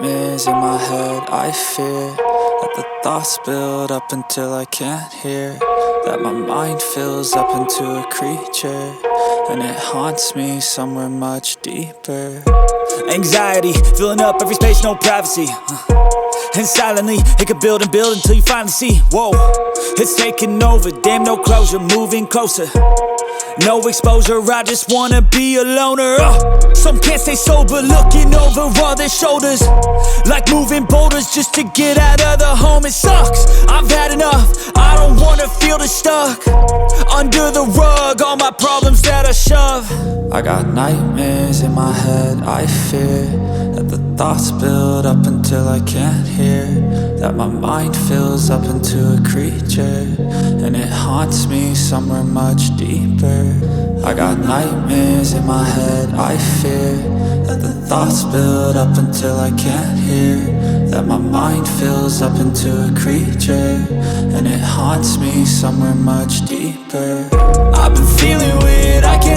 nightmares in my head. I fear that the thoughts build up until I can't hear, that my mind fills up into a creature, and it haunts me somewhere much deeper. Anxiety filling up every space, no privacy. And silently, it could build and build until you finally see, whoa, it's taking over, damn, no closure, moving closer. No exposure, I just wanna be a loner. Some can't stay sober, looking over all their shoulders, like moving boulders just to get out of the home. It sucks, I've had enough, I don't wanna feel the stuck under the rug, all my problems that I shove. I got nightmares in my head, I fear that the thoughts build up until I can't hear, that my mind fills up into a creature, and it haunts me somewhere much deeper. I got nightmares in my head, I fear that the thoughts build up until I can't hear, that my mind fills up into a creature, and it haunts me somewhere much deeper. I've been feeling weird, I can't